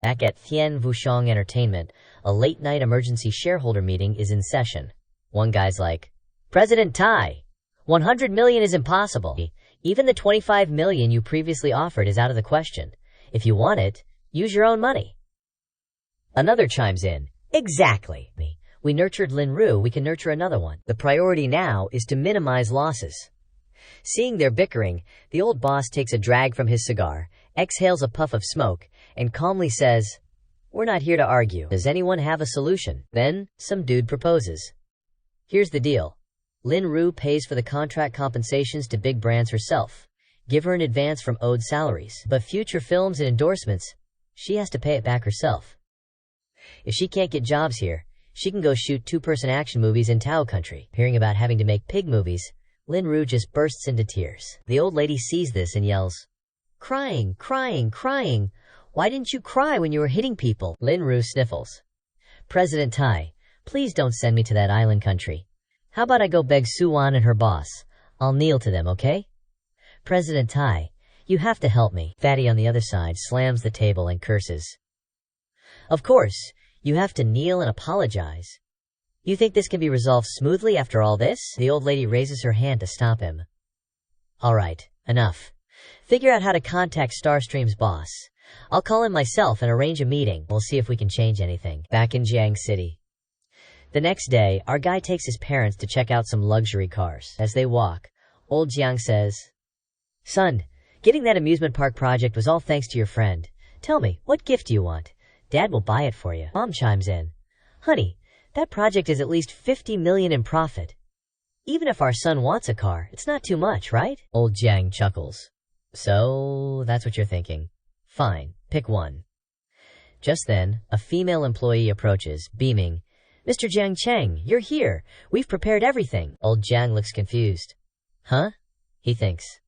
Back at Thien Vushong Entertainment, a late-night emergency shareholder meeting is in session. One guy's like, "President Tai, 100 million is impossible. Even the 25 million you previously offered is out of the question. If you want it, use your own money." Another chimes in, "Exactly. We nurtured Lin Ru, we can nurture another one. The priority now is to minimize losses." Seeing their bickering, the old boss takes a drag from his cigar, exhales a puff of smoke, and calmly says, "We're not here to argue. Does anyone have a solution?" Then, some dude proposes. "Here's the deal. Lin Ru pays for the contract compensations to big brands herself. Give her an advance from owed salaries. But future films and endorsements, she has to pay it back herself. If she can't get jobs here, she can go shoot two-person action movies in Tao country." Hearing about having to make pig movies, Lin Ru just bursts into tears. The old lady sees this and yells, "Crying, crying, crying. Why didn't you cry when you were hitting people?" Lin Ru sniffles. "President Tai, please don't send me to that island country. How about I go beg Suwan and her boss? I'll kneel to them, okay? President Tai, you have to help me." Fatty on the other side slams the table and curses. "Of course, you have to kneel and apologize. You think this can be resolved smoothly after all this?" The old lady raises her hand to stop him. "All right, enough. Figure out how to contact Starstream's boss. I'll call him myself and arrange a meeting. We'll see if we can change anything." Back in Jiang City. The next day, our guy takes his parents to check out some luxury cars. As they walk, old Jiang says, "Son, getting that amusement park project was all thanks to your friend. Tell me, what gift do you want? Dad will buy it for you." Mom chimes in, "Honey, that project is at least 50 million in profit. Even if our son wants a car, it's not too much, right?" Old Jiang chuckles. "So, that's what you're thinking. Fine, pick one." Just then, a female employee approaches, beaming, "Mr. Jiang Cheng, you're here. We've prepared everything." Old Jiang looks confused. "Huh?" he thinks.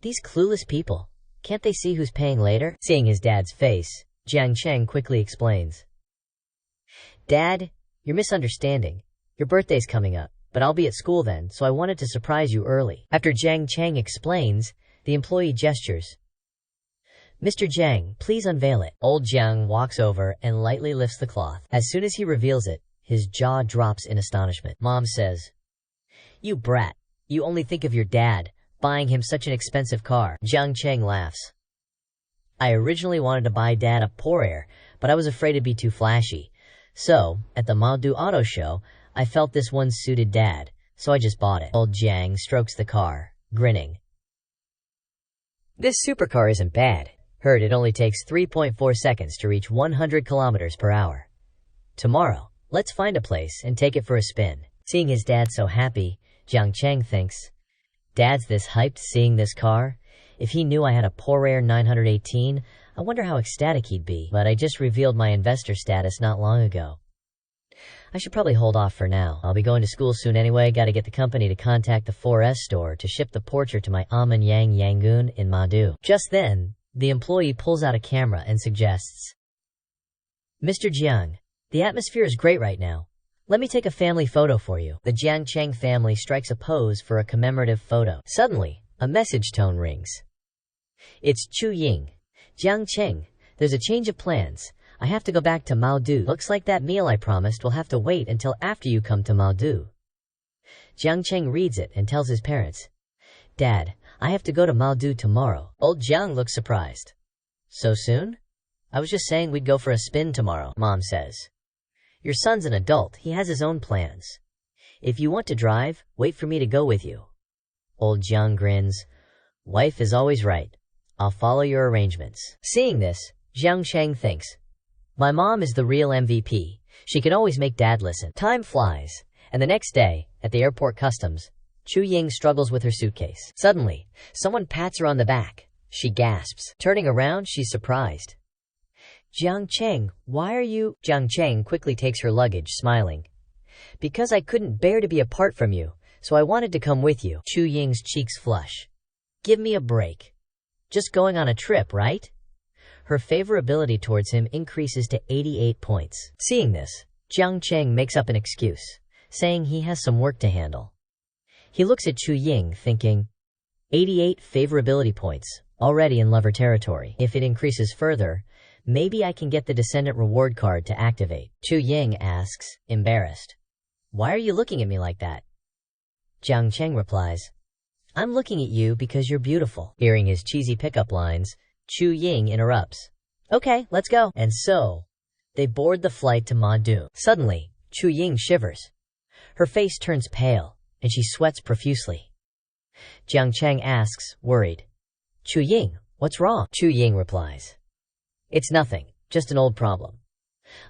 "These clueless people. Can't they see who's paying later?" Seeing his dad's face, Jiang Cheng quickly explains. "Dad, you're misunderstanding. Your birthday's coming up, but I'll be at school then, so I wanted to surprise you early." After Jiang Cheng explains, the employee gestures. "Mr. Jiang, please unveil it." Old Jiang walks over and lightly lifts the cloth. As soon as he reveals it, his jaw drops in astonishment. Mom says, "You brat, you only think of your dad, buying him such an expensive car." Jiang Cheng laughs. "I originally wanted to buy Dad a Poor Air, but I was afraid it'd be too flashy. So, at the Madu Auto Show, I felt this one suited Dad, so I just bought it." Old Jiang strokes the car, grinning. "This supercar isn't bad. Heard it only takes 3.4 seconds to reach 100 kilometers per hour. Tomorrow, let's find a place and take it for a spin." Seeing his dad so happy, Jiang Cheng thinks, "Dad's this hyped seeing this car. If he knew I had a Poor Air 918, I wonder how ecstatic he'd be. But I just revealed my investor status not long ago. I should probably hold off for now. I'll be going to school soon anyway. Gotta get the company to contact the 4S store to ship the portrait to my Aman Yang Yangon in Madu." Just then, the employee pulls out a camera and suggests, "Mr. Jiang, the atmosphere is great right now. Let me take a family photo for you." The Jiang Cheng family strikes a pose for a commemorative photo. Suddenly, a message tone rings. It's Chu Ying. "Jiang Cheng, there's a change of plans. I have to go back to Maodu. Looks like that meal I promised will have to wait until after you come to Maodu." Jiang Cheng reads it and tells his parents, "Dad, I have to go to Maodu tomorrow." Old Jiang looks surprised. "So soon? I was just saying we'd go for a spin tomorrow." Mom says, "Your son's an adult. He has his own plans. If you want to drive, wait for me to go with you." Old Jiang grins. "Wife is always right. I'll follow your arrangements." Seeing this, Jiang Cheng thinks, "My mom is the real MVP. She can always make Dad listen." Time flies, and the next day, at the airport customs, Chu Ying struggles with her suitcase. Suddenly, someone pats her on the back. She gasps. Turning around, she's surprised. "Jiang Cheng, why are you—" Jiang Cheng quickly takes her luggage, smiling. "Because I couldn't bear to be apart from you, so I wanted to come with you." Chu Ying's cheeks flush. "Give me a break. Just going on a trip, right?" Her favorability towards him increases to 88 points. Seeing this, Jiang Cheng makes up an excuse, saying he has some work to handle. He looks at Chu Ying, thinking, 88 favorability points, already in lover territory. If it increases further, Maybe I can get the descendant reward card to activate. Chu Ying asks, embarrassed. Why are you looking at me like that? Jiang Cheng replies, I'm looking at you because you're beautiful. Hearing his cheesy pickup lines, Chu Ying interrupts. Okay, let's go. And so, they board the flight to Madun. Suddenly, Chu Ying shivers. Her face turns pale, and she sweats profusely. Jiang Cheng asks, worried, Chu Ying, what's wrong? Chu Ying replies, It's nothing, just an old problem.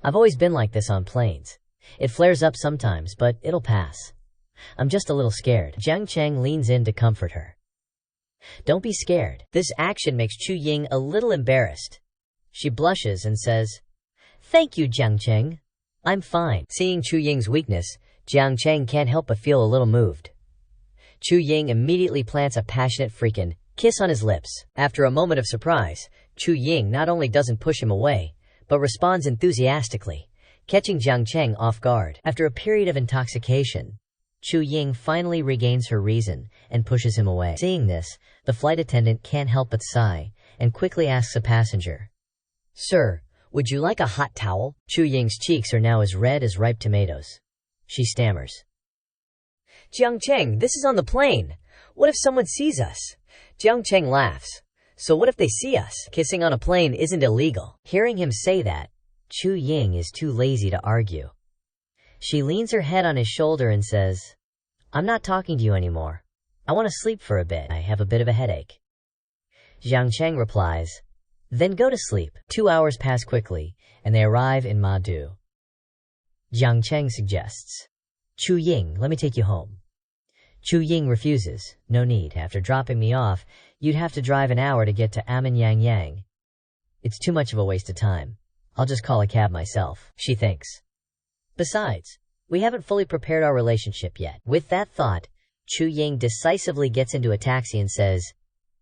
I've always been like this on planes. It flares up sometimes, but it'll pass. I'm just a little scared. Jiang Cheng leans in to comfort her. Don't be scared. This action makes Chu Ying a little embarrassed. She blushes and says, Thank you, Jiang Cheng. I'm fine. Seeing Chu Ying's weakness, Jiang Cheng can't help but feel a little moved. Chu Ying immediately plants a passionate freaking kiss on his lips. After a moment of surprise, Chu Ying not only doesn't push him away, but responds enthusiastically, catching Jiang Cheng off guard. After a period of intoxication, Chu Ying finally regains her reason and pushes him away. Seeing this, the flight attendant can't help but sigh and quickly asks a passenger, Sir, would you like a hot towel? Chu Ying's cheeks are now as red as ripe tomatoes. She stammers. Jiang Cheng, this is on the plane. What if someone sees us? Jiang Cheng laughs. So what if they see us? Kissing on a plane isn't illegal. Hearing him say that, Chu Ying is too lazy to argue. She leans her head on his shoulder and says, I'm not talking to you anymore. I want to sleep for a bit. I have a bit of a headache. Jiang Cheng replies, Then go to sleep. 2 hours pass quickly, and they arrive in Madu. Jiang Cheng suggests, Chu Ying, let me take you home. Chu Ying refuses. No need. After dropping me off, you'd have to drive an hour to get to Amanyang Yang. It's too much of a waste of time. I'll just call a cab myself, she thinks. Besides, we haven't fully prepared our relationship yet. With that thought, Chu Ying decisively gets into a taxi and says,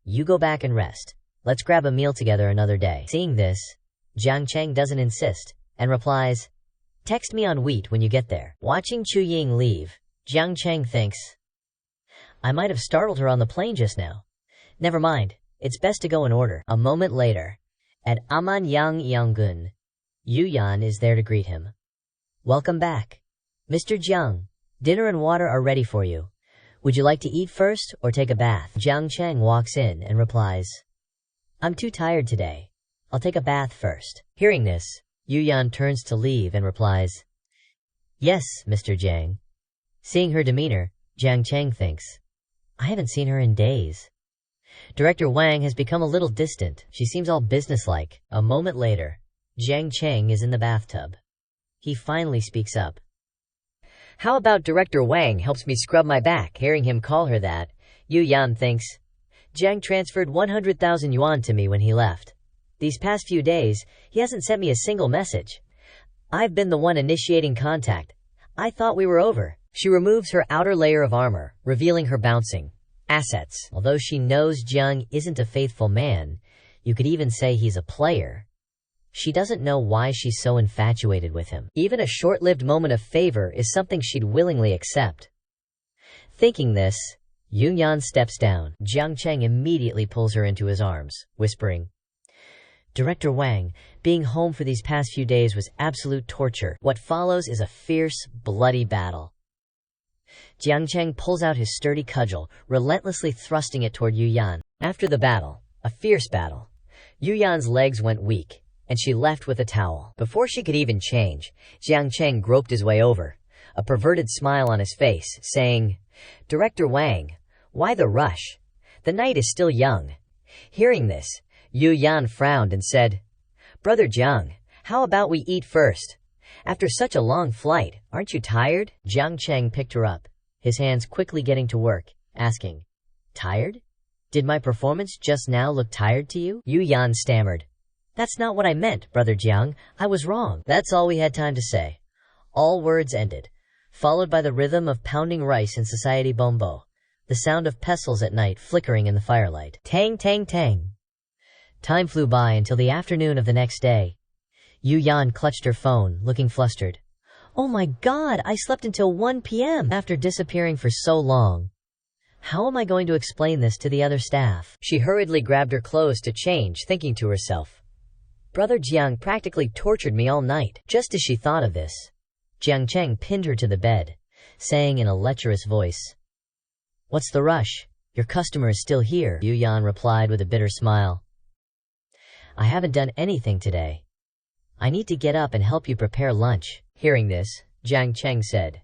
You go back and rest. Let's grab a meal together another day. Seeing this, Jiang Cheng doesn't insist, and replies, Text me on Wheat when you get there. Watching Chu Ying leave, Jiang Cheng thinks, I might have startled her on the plane just now. Never mind, it's best to go in order. A moment later, at Amanyang Yangun, Yu Yan is there to greet him. Welcome back. Mr. Jiang, dinner and water are ready for you. Would you like to eat first or take a bath? Jiang Cheng walks in and replies, I'm too tired today. I'll take a bath first. Hearing this, Yu Yan turns to leave and replies, Yes, Mr. Jiang. Seeing her demeanor, Jiang Cheng thinks, I haven't seen her in days. Director Wang has become a little distant. She seems all businesslike. A moment later, Jiang Cheng is in the bathtub. He finally speaks up. How about Director Wang helps me scrub my back? Hearing him call her that, Yu Yan thinks, Jiang transferred 100,000 yuan to me when he left. These past few days, he hasn't sent me a single message. I've been the one initiating contact. I thought we were over. She removes her outer layer of armor, revealing her bouncing assets. Although she knows Jiang isn't a faithful man, you could even say he's a player, she doesn't know why she's so infatuated with him. Even a short-lived moment of favor is something she'd willingly accept. Thinking this, Yu Yan steps down. Jiang Cheng immediately pulls her into his arms, whispering, Director Wang, being home for these past few days was absolute torture. What follows is a fierce, bloody battle. Jiang Cheng pulls out his sturdy cudgel, relentlessly thrusting it toward Yu Yan. After the battle, a fierce battle, Yu Yan's legs went weak, and she left with a towel. Before she could even change, Jiang Cheng groped his way over, a perverted smile on his face, saying, Director Wang, why the rush? The night is still young. Hearing this, Yu Yan frowned and said, Brother Jiang, how about we eat first? After such a long flight, aren't you tired? Jiang Cheng picked her up, his hands quickly getting to work, asking, Tired? Did my performance just now look tired to you? Yu Yan stammered, That's not what I meant, Brother Jiang. I was wrong. That's all we had time to say. All words ended, followed by the rhythm of pounding rice in society bombo, the sound of pestles at night flickering in the firelight. Tang, tang, tang. Time flew by until the afternoon of the next day. Yu Yan clutched her phone, looking flustered. Oh my God, I slept until 1 p.m. after disappearing for so long. How am I going to explain this to the other staff? She hurriedly grabbed her clothes to change, thinking to herself, Brother Jiang practically tortured me all night. Just as she thought of this, Jiang Cheng pinned her to the bed, saying in a lecherous voice, "What's the rush? Your customer is still here." Yu Yan replied with a bitter smile, "I haven't done anything today. I need to get up and help you prepare lunch." Hearing this, Jiang Cheng said,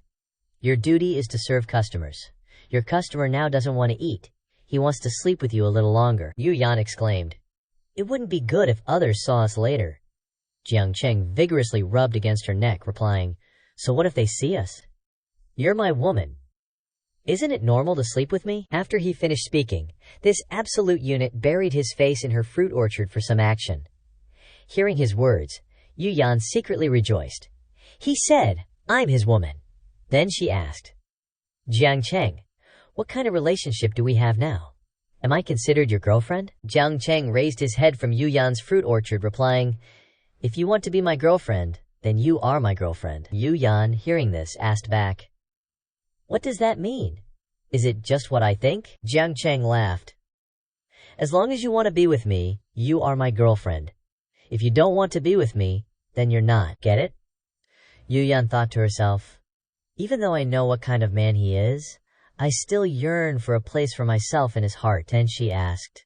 "Your duty is to serve customers. Your customer now doesn't want to eat. He wants to sleep with you a little longer." Yu Yan exclaimed, "It wouldn't be good if others saw us later." Jiang Cheng vigorously rubbed against her neck, replying, "So what if they see us? You're my woman. Isn't it normal to sleep with me?" After he finished speaking, this absolute unit buried his face in her fruit orchard for some action. Hearing his words, Yu Yan secretly rejoiced. He said, "I'm his woman." Then she asked, "Jiang Cheng, what kind of relationship do we have now? Am I considered your girlfriend?" Jiang Cheng raised his head from Yu Yan's fruit orchard, replying, "If you want to be my girlfriend, then you are my girlfriend." Yu Yan, hearing this, asked back, "What does that mean? Is it just what I think?" Jiang Cheng laughed. "As long as you want to be with me, you are my girlfriend. If you don't want to be with me, then you're not. Get it?" Yu Yan thought to herself, "Even though I know what kind of man he is, I still yearn for a place for myself in his heart." Then she asked,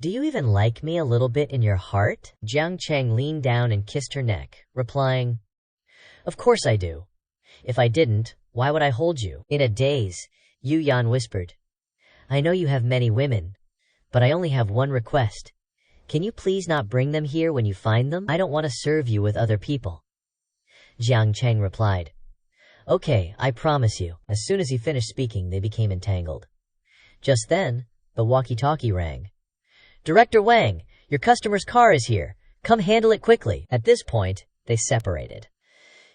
"Do you even like me a little bit in your heart?" Jiang Cheng leaned down and kissed her neck, replying, "Of course I do. If I didn't, why would I hold you?" In a daze, Yu Yan whispered, "I know you have many women, but I only have one request. Can you please not bring them here when you find them? I don't want to serve you with other people." Jiang Cheng replied, "Okay, I promise you." As soon as he finished speaking, they became entangled. Just then, the walkie-talkie rang. "Director Wang, your customer's car is here. Come handle it quickly." At this point, they separated.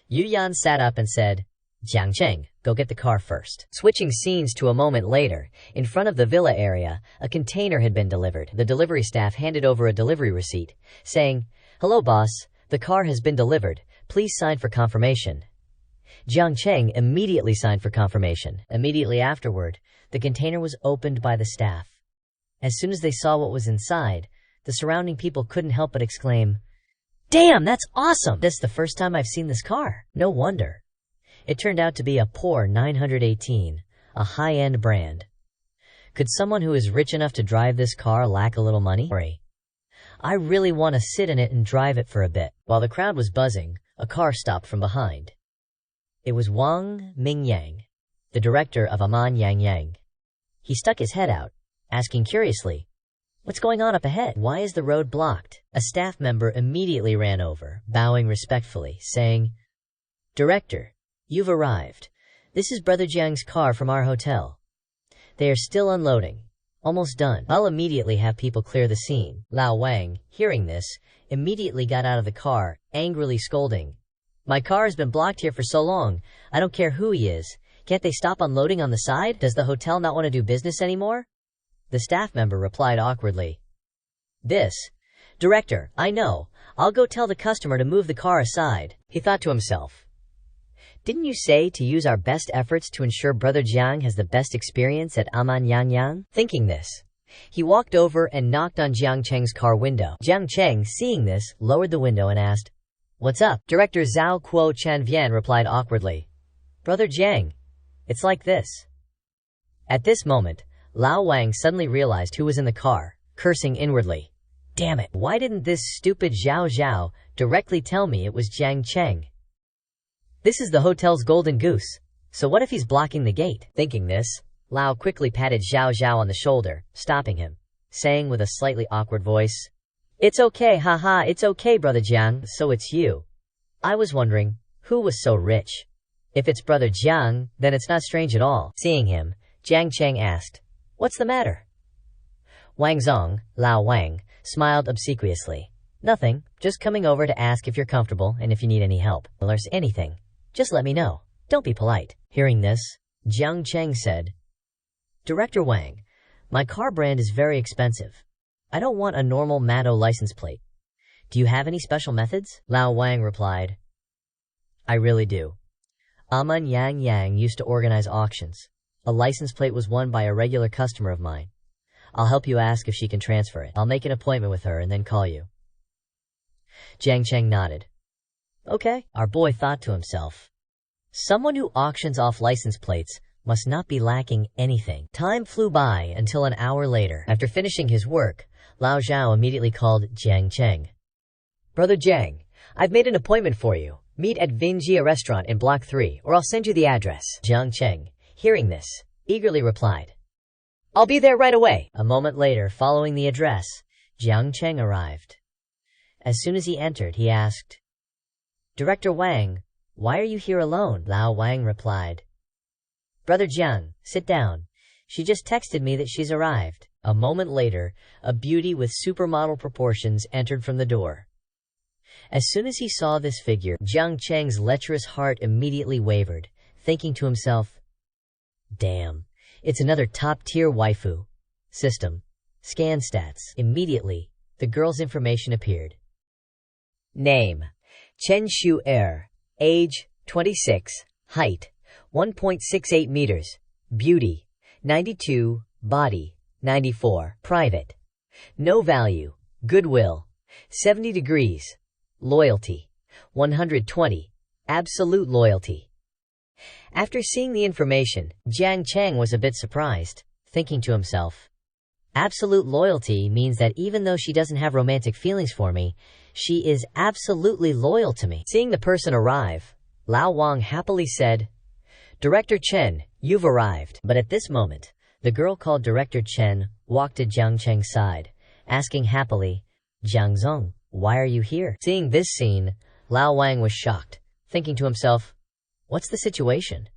Yu Yan sat up and said, "Jiang Cheng, go get the car first." Switching scenes to a moment later, in front of the villa area, a container had been delivered. The delivery staff handed over a delivery receipt, saying, "Hello boss, the car has been delivered. Please sign for confirmation." Jiang Cheng immediately signed for confirmation. Immediately afterward, the container was opened by the staff. As soon as they saw what was inside, the surrounding people couldn't help but exclaim, "Damn, that's awesome! This is the first time I've seen this car." No wonder. It turned out to be a poor 918, a high-end brand. Could someone who is rich enough to drive this car lack a little money? I really want to sit in it and drive it for a bit. While the crowd was buzzing, a car stopped from behind. It was Wang Mingyang, the director of Aman Yang Yang. He stuck his head out, asking curiously, "What's going on up ahead? Why is the road blocked?" A staff member immediately ran over, bowing respectfully, saying, "Director, you've arrived. This is Brother Jiang's car from our hotel. They are still unloading. Almost done. I'll immediately have people clear the scene." Lao Wang, hearing this, immediately got out of the car, angrily scolding, "My car has been blocked here for so long. I don't care who he is. Can't they stop unloading on the side? Does the hotel not want to do business anymore?" The staff member replied awkwardly, "Director, I know. I'll go tell the customer to move the car aside." He thought to himself, "Didn't you say to use our best efforts to ensure Brother Jiang has the best experience at Aman Yang Yang?" Thinking this, he walked over and knocked on Jiang Cheng's car window. Jiang Cheng, seeing this, lowered the window and asked, "What's up?" Director Zhao Kuo Chanvian replied awkwardly, "Brother Jiang, it's like this." At this moment, Lao Wang suddenly realized who was in the car, cursing inwardly, "Damn it, why didn't this stupid Zhao Zhao directly tell me it was Jiang Cheng? This is the hotel's golden goose, so what if he's blocking the gate?" Thinking this, Lao quickly patted Zhao Zhao on the shoulder, stopping him, saying with a slightly awkward voice, "It's okay, haha, it's okay, Brother Jiang, so it's you. I was wondering, who was so rich? If it's Brother Jiang, then it's not strange at all." Seeing him, Jiang Cheng asked, "What's the matter?" Wang Zong, Lao Wang, smiled obsequiously. "Nothing, just coming over to ask if you're comfortable and if you need any help. Or anything, just let me know. Don't be polite." Hearing this, Jiang Cheng said, "Director Wang, my car brand is very expensive. I don't want a normal Matto license plate. Do you have any special methods?" Lao Wang replied, "I really do. Aman Yang Yang used to organize auctions. A license plate was won by a regular customer of mine. I'll help you ask if she can transfer it. I'll make an appointment with her and then call you." Jiang Cheng nodded. Okay, our boy thought to himself. Someone who auctions off license plates must not be lacking anything. Time flew by until an hour later. After finishing his work, Lao Zhao immediately called Jiang Cheng. Brother Jiang, I've made an appointment for you. Meet at Vinjia restaurant in Block 3, or I'll send you the address. Jiang Cheng, hearing this, eagerly replied. I'll be there right away. A moment later, following the address, Jiang Cheng arrived. As soon as he entered, he asked, Director Wang, why are you here alone? Lao Wang replied, Brother Jiang, sit down. She just texted me that she's arrived. A moment later, a beauty with supermodel proportions entered from the door. As soon as he saw this figure, Jiang Cheng's lecherous heart immediately wavered, thinking to himself, Damn, it's another top-tier waifu. System. Scan stats. Immediately, the girl's information appeared. Name: Chen Shu Er. Age: 26. Height: 1.68 meters. Beauty: 92. Body: 94. Private. No value. Goodwill: 70 degrees. Loyalty: 120. Absolute loyalty. After seeing the information, Jiang Cheng was a bit surprised, thinking to himself, Absolute loyalty means that even though she doesn't have romantic feelings for me, she is absolutely loyal to me. Seeing the person arrive, Lao Wang happily said, Director Chen, you've arrived. But at this moment, the girl called Director Chen walked to Jiang Cheng's side, asking happily, Jiang Zong, why are you here? Seeing this scene, Lao Wang was shocked, thinking to himself, what's the situation?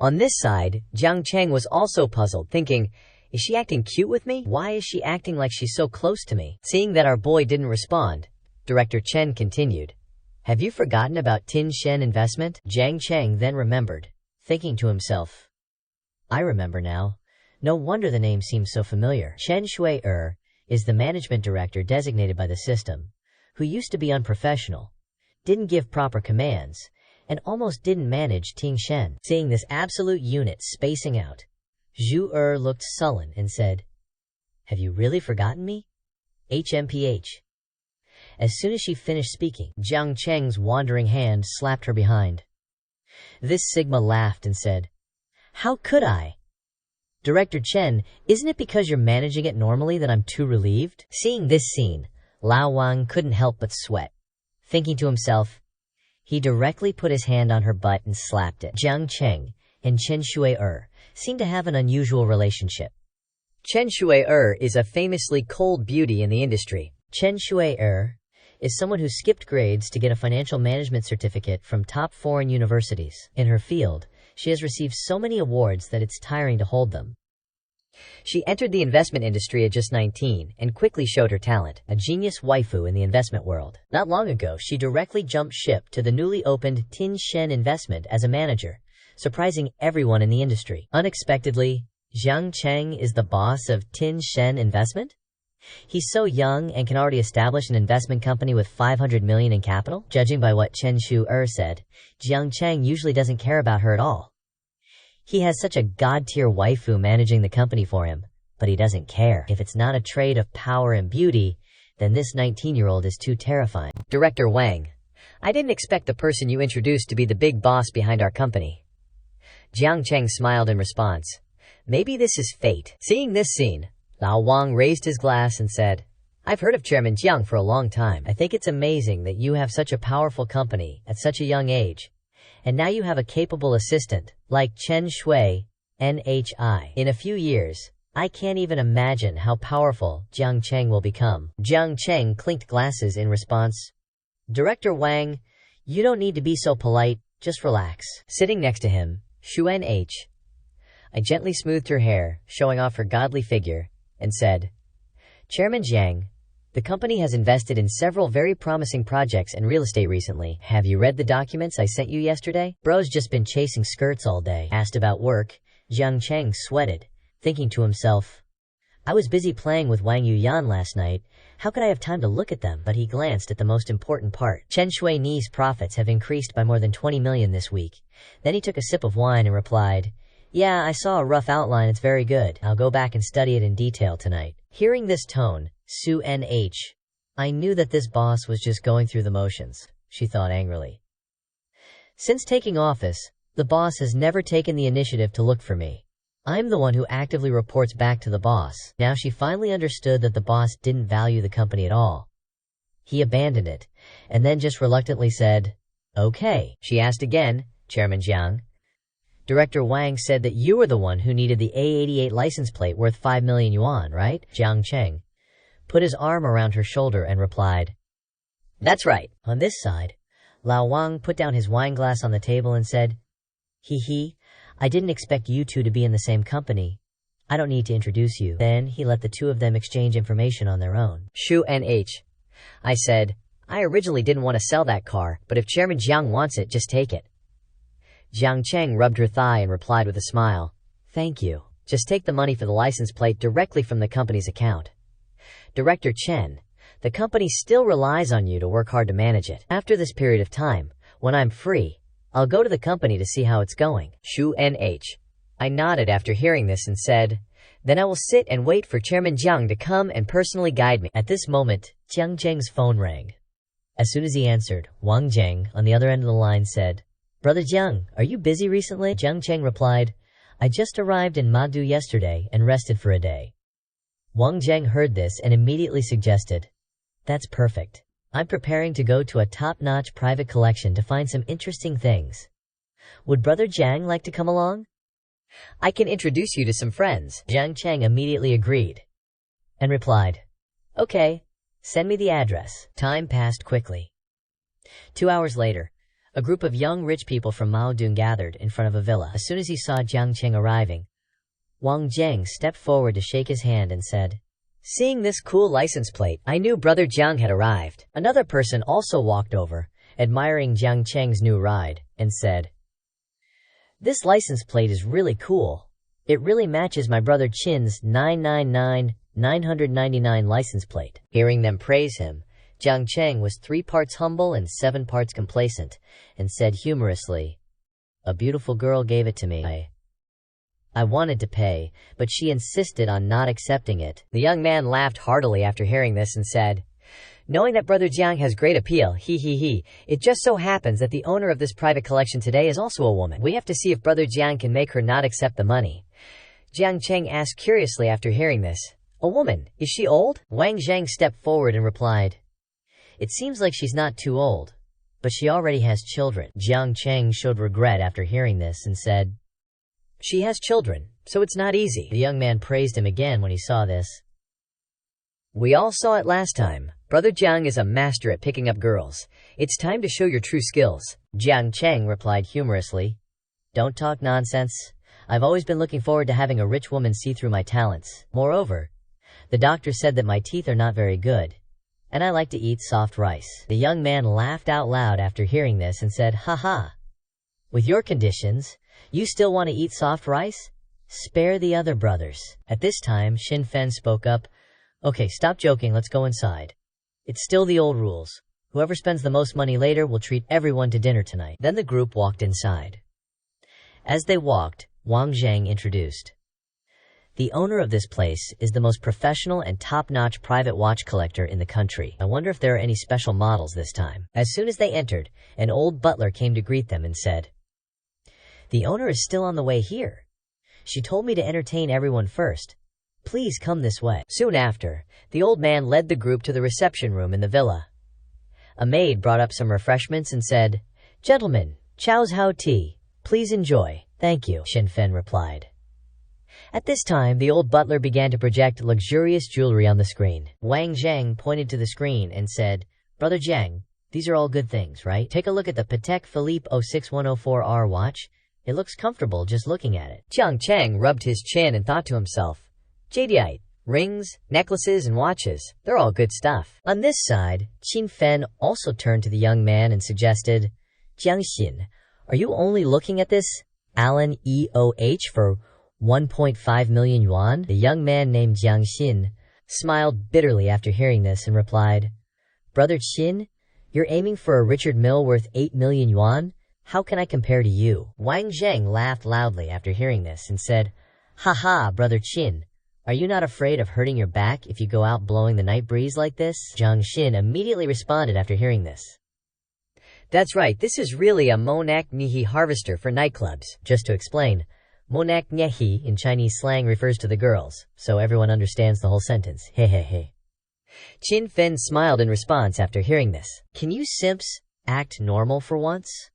On this side, Jiang Cheng was also puzzled, thinking, is she acting cute with me? Why is she acting like she's so close to me? Seeing that our boy didn't respond, Director Chen continued, Have you forgotten about Tin Shen investment? Jiang Cheng then remembered, thinking to himself, I remember now. No wonder the name seems so familiar. Chen Shui is the management director designated by the system, who used to be unprofessional, didn't give proper commands, and almost didn't manage Ting Shen. Seeing this absolute unit spacing out, Zhu looked sullen and said, Have you really forgotten me? HMPH. As soon as she finished speaking, Jiang Cheng's wandering hand slapped her behind. This Sigma laughed and said, How could I? Director Chen, isn't it because you're managing it normally that I'm too relieved? Seeing this scene, Lao Wang couldn't help but sweat. Thinking to himself, he directly put his hand on her butt and slapped it. Jiang Cheng and Chen Shui seem to have an unusual relationship. Chen Shui is a famously cold beauty in the industry. Chen Shui is someone who skipped grades to get a financial management certificate from top foreign universities. In her field, she has received so many awards that it's tiring to hold them. She entered the investment industry at just 19 and quickly showed her talent, a genius waifu in the investment world. Not long ago, she directly jumped ship to the newly opened Tin Shen investment as a manager, surprising everyone in the industry. Unexpectedly, Jiang Cheng is the boss of Tin Shen Investment? He's so young and can already establish an investment company with 500 million in capital? Judging by what Chen Shu said, Jiang Cheng usually doesn't care about her at all. He has such a god-tier waifu managing the company for him, but he doesn't care. If it's not a trait of power and beauty, then this 19-year-old is too terrifying. Director Wang, I didn't expect the person you introduced to be the big boss behind our company. Jiang Cheng smiled in response. Maybe this is fate. Seeing this scene, Lao Wang raised his glass and said, I've heard of Chairman Jiang for a long time. I think it's amazing that you have such a powerful company at such a young age. And now you have a capable assistant, like Chen Shui, NHI. In a few years, I can't even imagine how powerful Jiang Cheng will become. Jiang Cheng clinked glasses in response. Director Wang, you don't need to be so polite, just relax. Sitting next to him, Xuan H. I gently smoothed her hair, showing off her godly figure, and said, Chairman Jiang, the company has invested in several very promising projects and real estate recently. Have you read the documents I sent you yesterday? Bro's just been chasing skirts all day. Asked about work, Jiang Cheng sweated, thinking to himself, I was busy playing with Wang Yuyan last night. How could I have time to look at them? But he glanced at the most important part. Chen Shui Ni's profits have increased by more than 20 million this week. Then he took a sip of wine and replied, Yeah, I saw a rough outline. It's very good. I'll go back and study it in detail tonight. Hearing this tone, Su Nh I knew that this boss was just going through the motions, she thought angrily. Since taking office, the boss has never taken the initiative to look for me. I'm the one who actively reports back to the boss. Now she finally understood that the boss didn't value the company at all. He abandoned it, and then just reluctantly said, "Okay." She asked again, "Chairman Jiang, Director Wang said that you were the one who needed the A88 license plate worth 5 million yuan, right?" Jiang Cheng put his arm around her shoulder and replied, "That's right." On this side, Lao Wang put down his wine glass on the table and said, "Hee, I didn't expect you two to be in the same company. I don't need to introduce you." Then he let the two of them exchange information on their own. "Shu NH. I said, I originally didn't want to sell that car, but if Chairman Jiang wants it, just take it." Jiang Cheng rubbed her thigh and replied with a smile, "Thank you. Just take the money for the license plate directly from the company's account. Director Chen, the company still relies on you to work hard to manage it. After this period of time, when I'm free, I'll go to the company to see how it's going." Shu NH. I nodded after hearing this and said, "Then I will sit and wait for Chairman Jiang to come and personally guide me." At this moment, Jiang Cheng's phone rang. As soon as he answered, Wang Jiang, on the other end of the line, said, "Brother Jiang, are you busy recently?" Jiang Cheng replied, "I just arrived in Madu yesterday and rested for a day." Wang Jiang heard this and immediately suggested, "That's perfect. I'm preparing to go to a top-notch private collection to find some interesting things. Would Brother Jiang like to come along? I can introduce you to some friends." Jiang Cheng immediately agreed and replied, "Okay, send me the address." Time passed quickly. 2 hours later, a group of young rich people from Maodong gathered in front of a villa. As soon as he saw Jiang Cheng arriving, Wang Jiang stepped forward to shake his hand and said, "Seeing this cool license plate, I knew Brother Jiang had arrived." Another person also walked over, admiring Jiang Cheng's new ride, and said, "This license plate is really cool. It really matches my brother Qin's 999 license plate." Hearing them praise him, Jiang Cheng was 3 parts humble and 7 parts complacent, and said humorously, "A beautiful girl gave it to me. I wanted to pay, but she insisted on not accepting it." The young man laughed heartily after hearing this and said, "Knowing that Brother Jiang has great appeal, it just so happens that the owner of this private collection today is also a woman. We have to see if Brother Jiang can make her not accept the money." Jiang Cheng asked curiously after hearing this, "A woman? Is she old?" Wang Zhang stepped forward and replied, "It seems like she's not too old, but she already has children." Jiang Cheng showed regret after hearing this and said, "She has children, so it's not easy." The young man praised him again when he saw this. "We all saw it last time. Brother Jiang is a master at picking up girls. It's time to show your true skills." Jiang Cheng replied humorously, "Don't talk nonsense. I've always been looking forward to having a rich woman see through my talents. Moreover, the doctor said that my teeth are not very good, and I like to eat soft rice." The young man laughed out loud after hearing this and said, "Haha. With your conditions, you still want to eat soft rice? Spare the other brothers." At this time, Xin Fen spoke up, "Okay, stop joking, let's go inside. It's still the old rules. Whoever spends the most money later will treat everyone to dinner tonight." Then the group walked inside. As they walked, Wang Zhang introduced, "The owner of this place is the most professional and top-notch private watch collector in the country. I wonder if there are any special models this time." As soon as they entered, an old butler came to greet them and said, "The owner is still on the way here. She told me to entertain everyone first. Please come this way." Soon after, the old man led the group to the reception room in the villa. A maid brought up some refreshments and said, "Gentlemen, Chow's Hao tea. Please enjoy." "Thank you," Xin Fen replied. At this time, the old butler began to project luxurious jewelry on the screen. Wang Zhang pointed to the screen and said, "Brother Jiang, these are all good things, right? Take a look at the Patek Philippe 06104R watch. It looks comfortable just looking at it." Jiang Cheng rubbed his chin and thought to himself, "Jadeite, rings, necklaces, and watches, they're all good stuff." On this side, Qin Fen also turned to the young man and suggested, "Jiang Xin, are you only looking at this Allen EOH for 1.5 million yuan?" The young man named Jiang Xin smiled bitterly after hearing this and replied, "Brother Qin, you're aiming for a Richard Mille worth 8 million yuan? How can I compare to you?" Wang Zhang laughed loudly after hearing this and said, "Haha, Brother Qin, Are you not afraid of hurting your back if you go out blowing the night breeze like this? Jiang Xin immediately responded after hearing this. That's right, this is really a Monak Nyehi harvester for nightclubs. Just to explain, Monak Nyehi in Chinese slang refers to the girls, so everyone understands the whole sentence. Hey hey hey. Qin Fen smiled in response after hearing this. Can you simps act normal for once?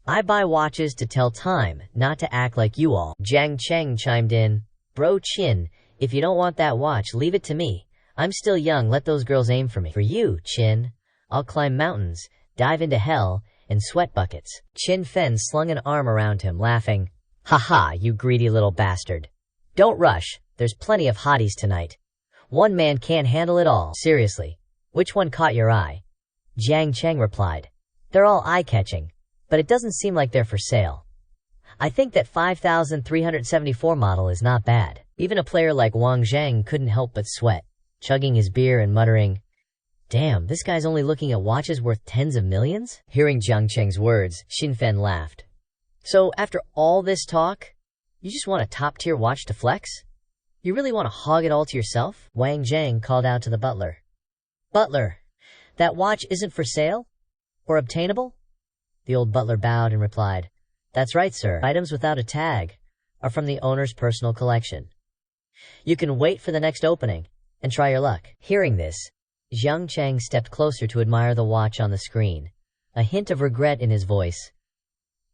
I buy watches to tell time, not to act like you all. Jiang Cheng chimed in. Bro Qin, if you don't want that watch, leave it to me. I'm still young, let those girls aim for me. For you, Qin, I'll climb mountains, dive into hell, and sweat buckets. Qin Fen slung an arm around him, laughing. Haha, you greedy little bastard. Don't rush, there's plenty of hotties tonight. One man can't handle it all. Seriously, which one caught your eye? Jiang Cheng replied. They're all eye-catching, but it doesn't seem like they're for sale. I think that 5374 model is not bad. Even a player like Wang Zhang couldn't help but sweat, chugging his beer and muttering, Damn, this guy's only looking at watches worth tens of millions? Hearing Jiang Cheng's words, Qin Fen laughed. So, after all this talk, you just want a top-tier watch to flex? You really want to hog it all to yourself? Wang Zhang called out to the butler. Butler, that watch isn't for sale? Or obtainable? The old butler bowed and replied, That's right, sir. Items without a tag are from the owner's personal collection. You can wait for the next opening and try your luck. Hearing this, Jiang Cheng stepped closer to admire the watch on the screen, a hint of regret in his voice.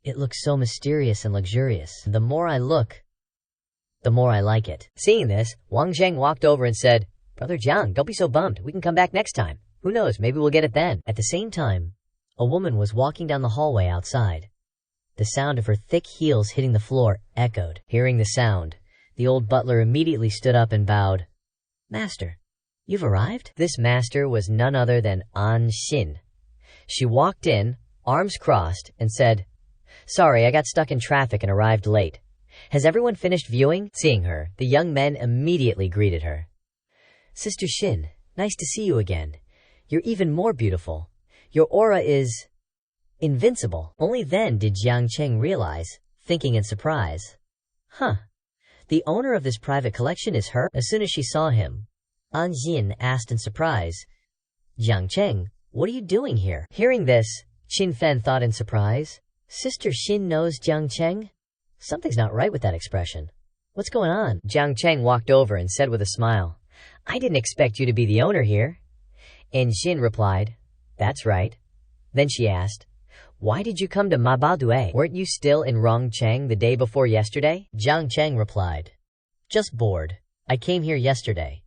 It looks so mysterious and luxurious. The more I look, the more I like it. Seeing this, Wang Zheng walked over and said, Brother Jiang, don't be so bummed. We can come back next time. Who knows, maybe we'll get it then. At the same time, a woman was walking down the hallway outside. The sound of her thick heels hitting the floor echoed. Hearing the sound, the old butler immediately stood up and bowed. Master, you've arrived? This master was none other than An Xin. She walked in, arms crossed, and said, Sorry, I got stuck in traffic and arrived late. Has everyone finished viewing? Seeing her, the young men immediately greeted her. Sister Xin, nice to see you again. You're even more beautiful. Your aura is invincible. Only then did Jiang Cheng realize, thinking in surprise. Huh. The owner of this private collection is her? As soon as she saw him, An Xin asked in surprise, Jiang Cheng, what are you doing here? Hearing this, Qin Fen thought in surprise, Sister Xin knows Jiang Cheng? Something's not right with that expression. What's going on? Jiang Cheng walked over and said with a smile, I didn't expect you to be the owner here. And Xin replied, That's right. Then she asked, Why did you come to Mabadue? Weren't you still in Rongcheng the day before yesterday? Jiang Cheng replied, Just bored. I came here yesterday.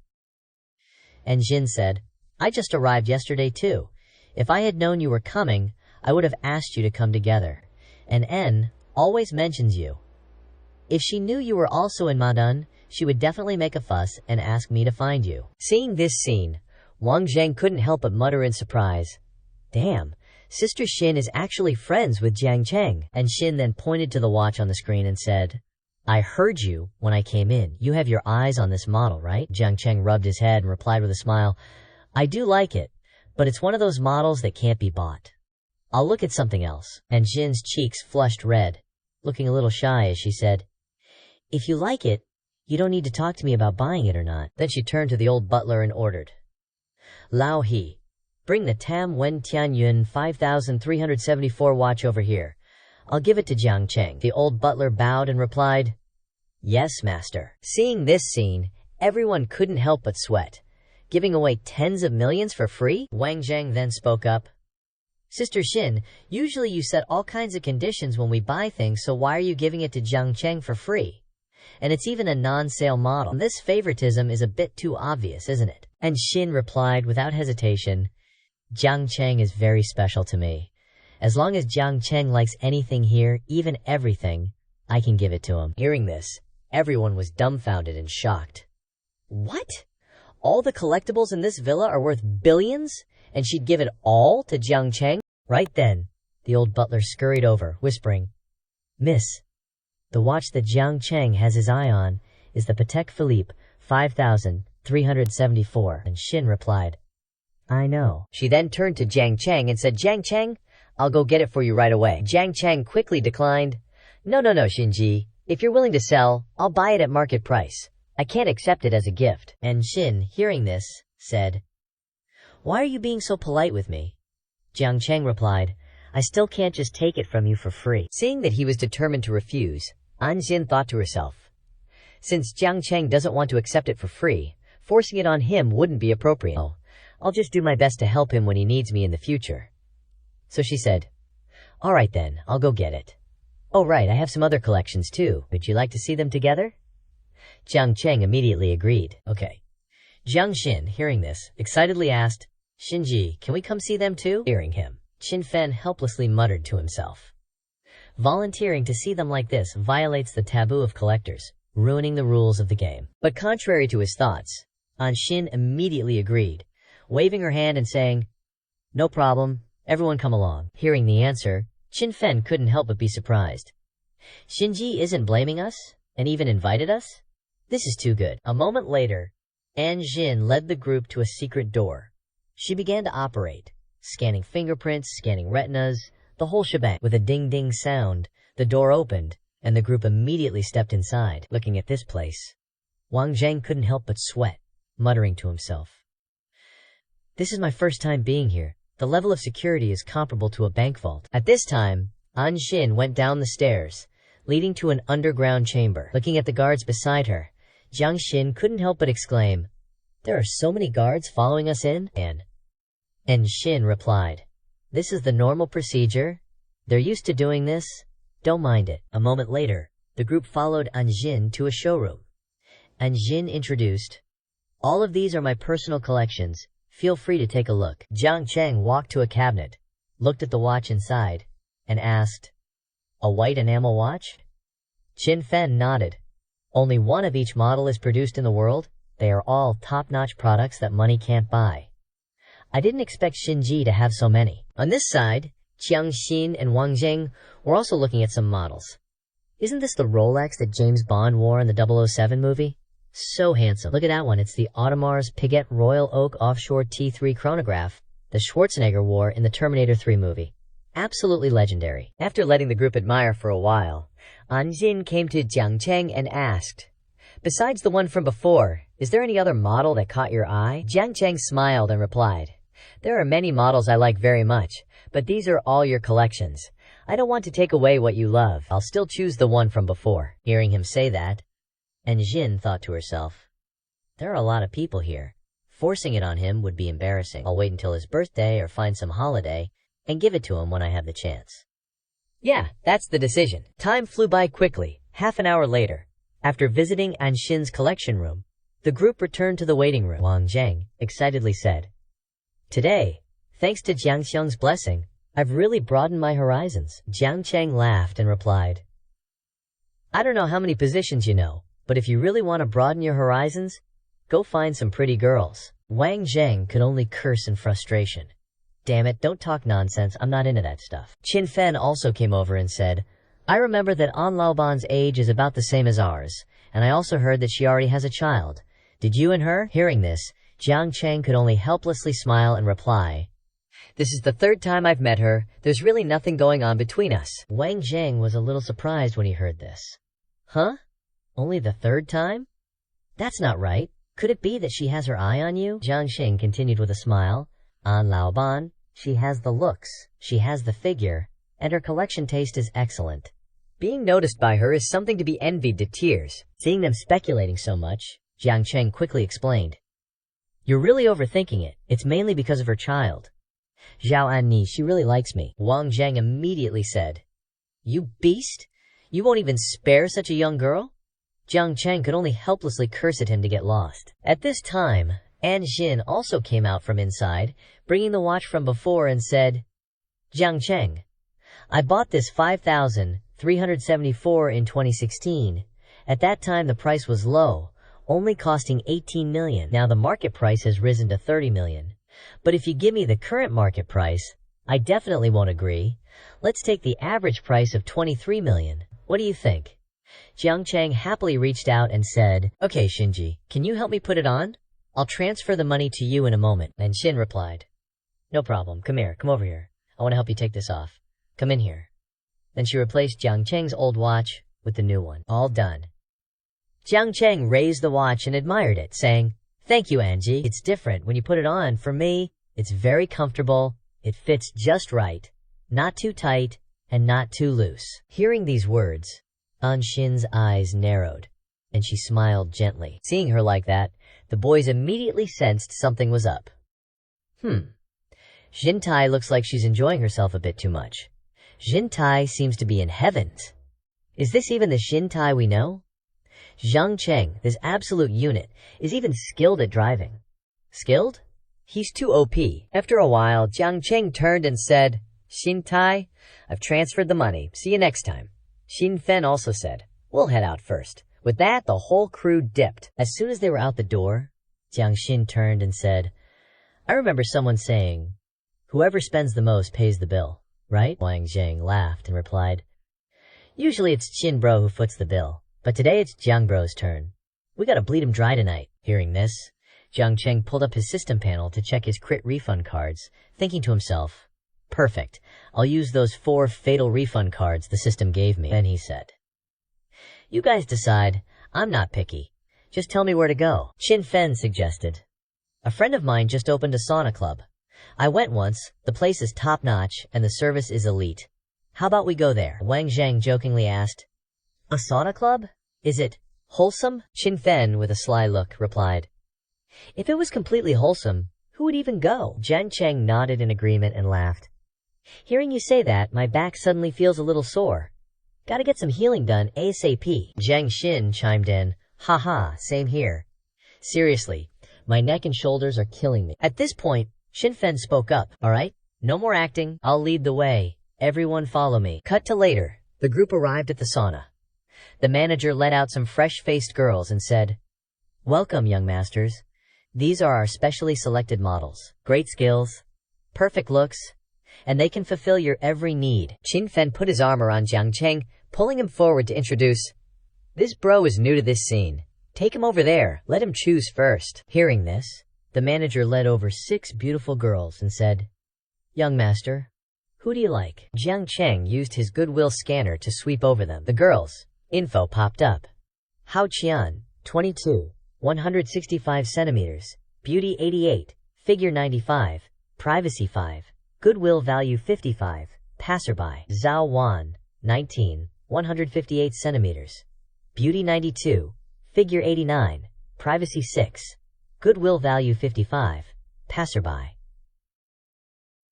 And Xin said, I just arrived yesterday too. If I had known you were coming, I would have asked you to come together. And N always mentions you. If she knew you were also in Madun, she would definitely make a fuss and ask me to find you. Seeing this scene, Wang Zheng couldn't help but mutter in surprise, Damn, Sister Xin is actually friends with Jiang Cheng. And Xin then pointed to the watch on the screen and said, I heard you when I came in. You have your eyes on this model, right? Jiang Cheng rubbed his head and replied with a smile, I do like it, but it's one of those models that can't be bought. I'll look at something else. And Xin's cheeks flushed red, looking a little shy as she said, If you like it, you don't need to talk to me about buying it or not. Then she turned to the old butler and ordered, Lao He, bring the Tam Wen Tianyun 5374 watch over here. I'll give it to Jiang Cheng. The old butler bowed and replied, Yes, master. Seeing this scene, everyone couldn't help but sweat. Giving away tens of millions for free? Wang Zheng then spoke up. Sister Xin, usually you set all kinds of conditions when we buy things, so why are you giving it to Jiang Cheng for free? And it's even a non-sale model. This favoritism is a bit too obvious, isn't it? And Xin replied without hesitation, Jiang Cheng is very special to me. As long as Jiang Cheng likes anything here, even everything, I can give it to him. Hearing this, everyone was dumbfounded and shocked. What? All the collectibles in this villa are worth billions? And she'd give it all to Jiang Cheng? Right then, the old butler scurried over, whispering, Miss, the watch that Jiang Cheng has his eye on is the Patek Philippe 5374. And Xin replied, I know. She then turned to Jiang Cheng and said, Jiang Cheng, I'll go get it for you right away. Jiang Cheng quickly declined, No, Xinji. If you're willing to sell, I'll buy it at market price. I can't accept it as a gift. And Shin, hearing this, said, "Why are you being so polite with me?" Jiang Cheng replied, "I still can't just take it from you for free." Seeing that he was determined to refuse, An Jin thought to herself, since Jiang Cheng doesn't want to accept it for free, forcing it on him wouldn't be appropriate. Oh, I'll just do my best to help him when he needs me in the future. So she said, "All right then, I'll go get it. Oh right, I have some other collections too. Would you like to see them together?" Jiang Cheng immediately agreed. Okay. Jiang Xin, hearing this, excitedly asked, "Shinji, can we come see them too?" Hearing him, Qin Fen helplessly muttered to himself. Volunteering to see them like this violates the taboo of collectors, ruining the rules of the game. But contrary to his thoughts, An Xin immediately agreed, waving her hand and saying, "No problem, everyone come along." Hearing the answer, Qin Fen couldn't help but be surprised. Shinji isn't blaming us, and even invited us? This is too good. A moment later, An Jin led the group to a secret door. She began to operate, scanning fingerprints, scanning retinas, the whole shebang. With a ding-ding sound, the door opened, and the group immediately stepped inside. Looking at this place, Wang Zheng couldn't help but sweat, muttering to himself, "This is my first time being here. The level of security is comparable to a bank vault." At this time, An Xin went down the stairs, leading to an underground chamber. Looking at the guards beside her, Jiang Xin couldn't help but exclaim, "There are so many guards following us in?" And Xin replied, "This is the normal procedure. They're used to doing this. Don't mind it." A moment later, the group followed An Xin to a showroom. An Xin introduced, "All of these are my personal collections. Feel free to take a look." Jiang Cheng walked to a cabinet, looked at the watch inside, and asked, "A white enamel watch?" Qin Fen nodded. "Only one of each model is produced in the world. They are all top-notch products that money can't buy. I didn't expect Shinji to have so many." On this side, Jiang Xin and Wang Jing were also looking at some models. "Isn't this the Rolex that James Bond wore in the 007 movie? So handsome. Look at that one. It's the Audemars Piguet Royal Oak Offshore T3 chronograph that Schwarzenegger wore in the Terminator 3 movie. Absolutely legendary." After letting the group admire for a while, An Jin came to Jiang Cheng and asked, "Besides the one from before, is there any other model that caught your eye?" Jiang Cheng smiled and replied, "There are many models I like very much, but these are all your collections. I don't want to take away what you love. I'll still choose the one from before." Hearing him say that, and Jin thought to herself, "There are a lot of people here. Forcing it on him would be embarrassing. I'll wait until his birthday or find some holiday and give it to him when I have the chance." Yeah, that's the decision. Time flew by quickly. Half an hour later, after visiting An Xin's collection room, the group returned to the waiting room. Wang Zheng excitedly said, "Today, thanks to Jiang Xiang's blessing, I've really broadened my horizons." Jiang Cheng laughed and replied, "I don't know how many positions you know, but if you really want to broaden your horizons, go find some pretty girls." Wang Zheng could only curse in frustration. "Damn it, don't talk nonsense, I'm not into that stuff." Qin Fen also came over and said, "I remember that An Laoban's age is about the same as ours, and I also heard that she already has a child. Did you and her?" Hearing this, Jiang Cheng could only helplessly smile and reply, "This is the third time I've met her. There's really nothing going on between us." Wang Zheng was a little surprised when he heard this. "Huh? Only the third time? That's not right. Could it be that she has her eye on you?" Jiang Xing continued with a smile. "An Laoban, she has the looks, she has the figure, and her collection taste is excellent. Being noticed by her is something to be envied to tears." Seeing them speculating so much, Jiang Cheng quickly explained, "You're really overthinking it. It's mainly because of her child. Zhao Anni, she really likes me." Wang Zheng immediately said, "You beast! You won't even spare such a young girl?" Jiang Cheng could only helplessly curse at him to get lost. At this time, An Xin also came out from inside, bringing the watch from before and said, "Jiang Cheng, I bought this 5,374 in 2016. At that time the price was low, only costing 18 million. Now the market price has risen to 30 million. But if you give me the current market price, I definitely won't agree. Let's take the average price of 23 million. What do you think?" Jiang Cheng happily reached out and said, "Okay, Shinji, can you help me put it on? I'll transfer the money to you in a moment." And Xin replied, "No problem. Come here. Come over here. I want to help you take this off. Come in here." Then she replaced Jiang Cheng's old watch with the new one. All done. Jiang Cheng raised the watch and admired it, saying, "Thank you, Angie. It's different when you put it on. For me, it's very comfortable. It fits just right. Not too tight and not too loose." Hearing these words, Anxin's eyes narrowed, and she smiled gently. Seeing her like that, the boys immediately sensed something was up. Jintai looks like she's enjoying herself a bit too much. Jintai seems to be in heavens. Is this even the Jintai we know? Jiang Cheng, this absolute unit, is even skilled at driving. Skilled? He's too OP. After a while, Jiang Cheng turned and said, "Jintai, I've transferred the money. See you next time." Xin Fen also said, "We'll head out first." With that, the whole crew dipped. As soon as they were out the door, Jiang Xin turned and said, "I remember someone saying, whoever spends the most pays the bill, right?" Wang Zheng laughed and replied, "Usually it's Qin Bro who foots the bill, but today it's Jiang Bro's turn. We gotta bleed him dry tonight." Hearing this, Jiang Cheng pulled up his system panel to check his crit refund cards, thinking to himself, "Perfect, I'll use those 4 fatal refund cards the system gave me." Then he said, "You guys decide. I'm not picky. Just tell me where to go." Qin Fen suggested, "A friend of mine just opened a sauna club. I went once, the place is top-notch, and the service is elite. How about we go there?" Wang Zheng jokingly asked, "A sauna club? Is it wholesome?" Qin Fen, with a sly look, replied, "If it was completely wholesome, who would even go?" Jiang Cheng nodded in agreement and laughed. "Hearing you say that, my back suddenly feels a little sore. Gotta get some healing done ASAP." Jiang Xin chimed in, "Haha, same here. Seriously, my neck and shoulders are killing me." At this point, Xin Fen spoke up, "Alright, no more acting, I'll lead the way. Everyone follow me." Cut to later, the group arrived at the sauna. The manager let out some fresh-faced girls and said, "Welcome, young masters. These are our specially selected models. Great skills, perfect looks, and they can fulfill your every need." Qin Fen put his arm around Jiang Cheng, pulling him forward to introduce, "This bro is new to this scene. Take him over there. Let him choose first." Hearing this, the manager led over 6 beautiful girls and said, "Young master, who do you like?" Jiang Cheng used his goodwill scanner to sweep over them. The girls' info popped up. Hao Qian, 22, 165 centimeters, beauty 88, figure 95, privacy 5, goodwill value 55, passerby. Zhao Wan, 19, 158 centimeters, beauty 92, figure 89, privacy 6, goodwill value 55, passerby.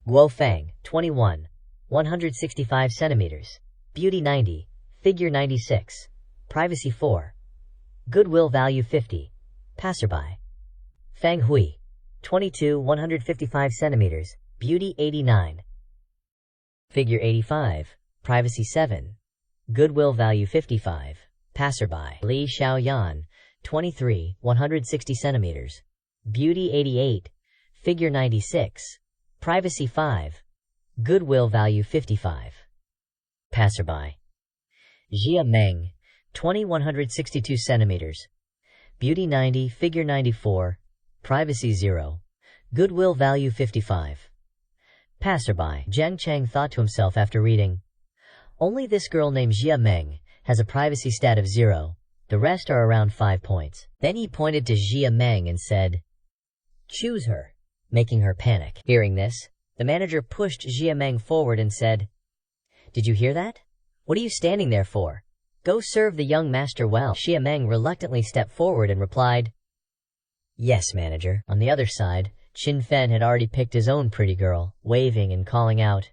Guo Feng, 21, 165 centimeters, beauty 90, figure 96, privacy 4, goodwill value 50, passerby. Fang Hui, 22, 155 centimeters, beauty 89, figure 85, privacy 7, goodwill value 55, passerby. Li Xiaoyan, 23, 160 centimeters, beauty 88, figure 96, privacy 5, goodwill value 55, passerby. Jia Meng, 20, 162 centimeters, beauty 90, figure 94, privacy 0, goodwill value 55, passerby. Jiang Cheng thought to himself after reading, "Only this girl named Jia Meng has a privacy stat of 0, the rest are around 5 points." Then he pointed to Jia Meng and said, "Choose her," making her panic. Hearing this, the manager pushed Jia Meng forward and said, "Did you hear that? What are you standing there for? Go serve the young master well." Jia Meng reluctantly stepped forward and replied, "Yes, manager." On the other side, Qin Fen had already picked his own pretty girl, waving and calling out,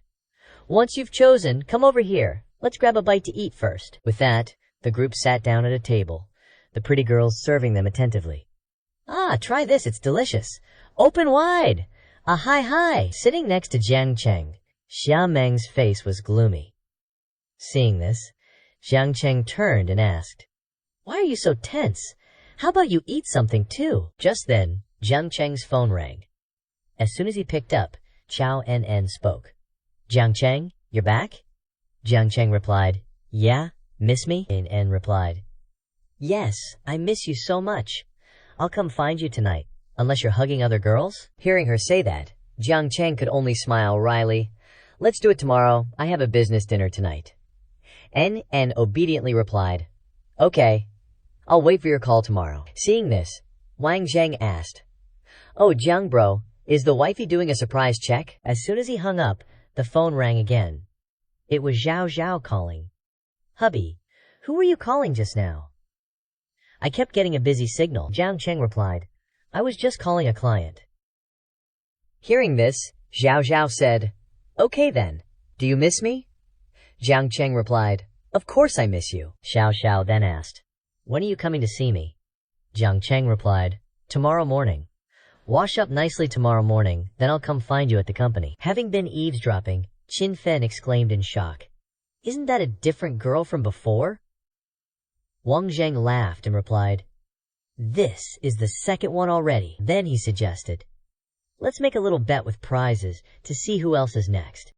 "Once you've chosen, come over here. Let's grab a bite to eat first." With that, the group sat down at a table, the pretty girls serving them attentively. "Ah, try this, it's delicious. Open wide. Ah, hi. Sitting next to Jiang Cheng, Xia Meng's face was gloomy. Seeing this, Jiang Cheng turned and asked, "Why are you so tense? How about you eat something too?" Just then, Jiang Cheng's phone rang. As soon as he picked up, Chao En spoke. "Jiang Cheng, you're back?" Jiang Cheng replied, "Yeah, miss me?" En replied, "Yes, I miss you so much. I'll come find you tonight, unless you're hugging other girls?" Hearing her say that, Jiang Cheng could only smile wryly. "Let's do it tomorrow. I have a business dinner tonight." En obediently replied, "Okay." I'll wait for your call tomorrow. Seeing this, Wang Zheng asked, Oh, Jiang bro, is the wifey doing a surprise check? As soon as he hung up, the phone rang again. It was Zhao Zhao calling. Hubby, who were you calling just now? I kept getting a busy signal. Jiang Cheng replied, I was just calling a client. Hearing this, Zhao Zhao said, Okay then, do you miss me? Jiang Cheng replied, Of course I miss you. Xiao Xiao then asked, When are you coming to see me? Jiang Cheng replied, Tomorrow morning. Wash up nicely tomorrow morning, then I'll come find you at the company. Having been eavesdropping, Qin Fen exclaimed in shock, Isn't that a different girl from before? Wang Zheng laughed and replied, This is the second one already. Then he suggested, Let's make a little bet with prizes to see who else is next.